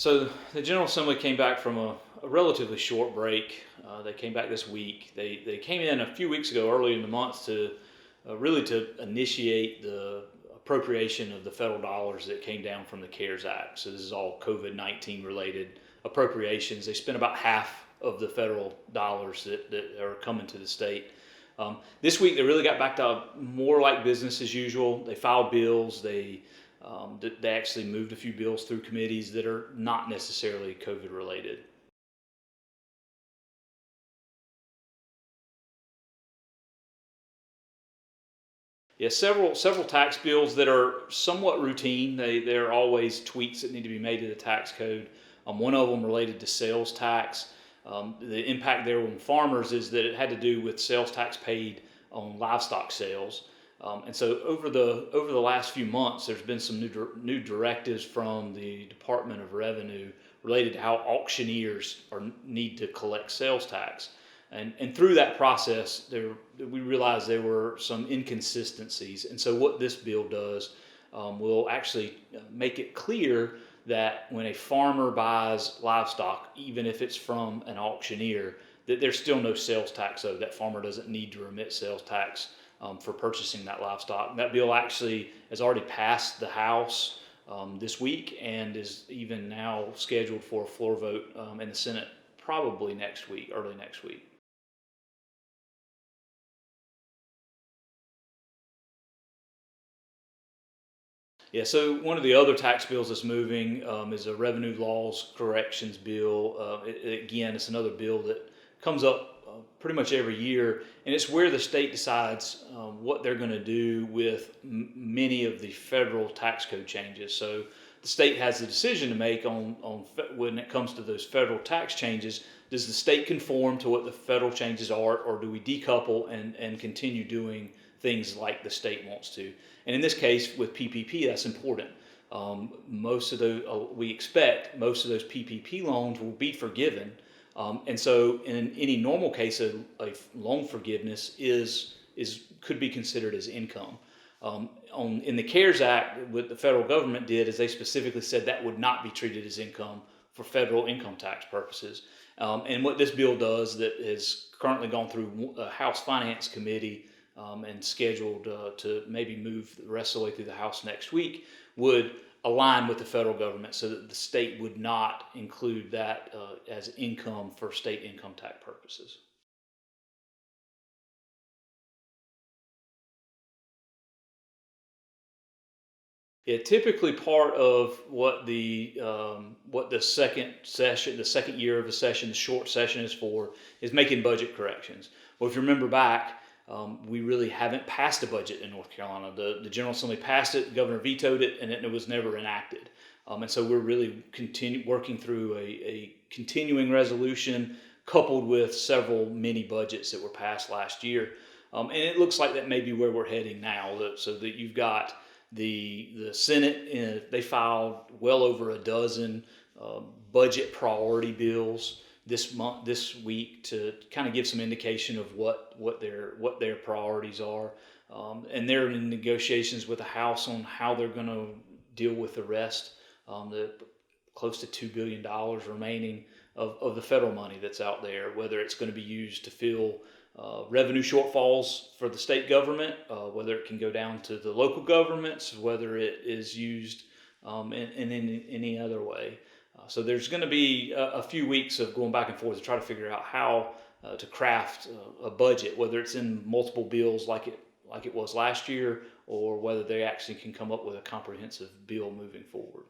So the General Assembly came back from a relatively short break. They came back this week. They came in a few weeks ago, early in the month, to really to initiate the appropriation of the federal dollars that came down from the CARES Act. So this is all COVID-19 related appropriations. They spent about half of the federal dollars that are coming to the state. This week they really got back to more like business as usual. They filed bills. They actually moved a few bills through committees that are not necessarily COVID related. Yeah, several tax bills that are somewhat routine. There are always tweaks that need to be made to the tax code. One of them related to sales tax. The impact there on farmers is that it had to do with sales tax paid on livestock sales. And so over the last few months, there's been some new directives from the Department of Revenue related to how auctioneers need to collect sales tax. And through that process, we realized there were some inconsistencies. And so what this bill does will actually make it clear that when a farmer buys livestock, even if it's from an auctioneer, that there's still no sales tax owed. That farmer doesn't need to remit sales tax for purchasing that livestock. That bill actually has already passed the House this week and is even now scheduled for a floor vote in the Senate probably next week, early next week. Yeah, so one of the other tax bills that's moving is a revenue laws corrections bill. Again, it's another bill that comes up pretty much every year, and it's where the state decides what they're going to do with many of the federal tax code changes. So the state has a decision to make on when it comes to those federal tax changes. Does the state conform to what the federal changes are, or do we decouple and continue doing things like the state wants to? And in this case, with PPP, that's important. Most of those, we expect most of those PPP loans will be forgiven. And so in any normal case, a loan forgiveness could be considered as income. In the CARES Act, what the federal government did is they specifically said that would not be treated as income for federal income tax purposes. And what this bill does, that has currently gone through a House Finance Committee and scheduled to maybe move the rest of the way through the House next week, would align with the federal government so that the state would not include that as income for state income tax purposes. Yeah, typically part of what the second session, the second year of a session, the short session is for, is making budget corrections. Well, if you remember back, we really haven't passed a budget in North Carolina. The General Assembly passed it, the governor vetoed it, and it was never enacted. And so we're really working through a continuing resolution coupled with several mini budgets that were passed last year. And it looks like that may be where we're heading now, so that you've got the Senate, they filed well over a dozen budget priority bills this week to kind of give some indication of what their priorities are, and they're in negotiations with the House on how they're going to deal with the rest, the close to $2 billion remaining of the federal money that's out there, whether it's going to be used to fill revenue shortfalls for the state government, whether it can go down to the local governments, whether it is used in any other way. So there's going to be a few weeks of going back and forth to try to figure out how to craft a budget, whether it's in multiple bills like it was last year, or whether they actually can come up with a comprehensive bill moving forward.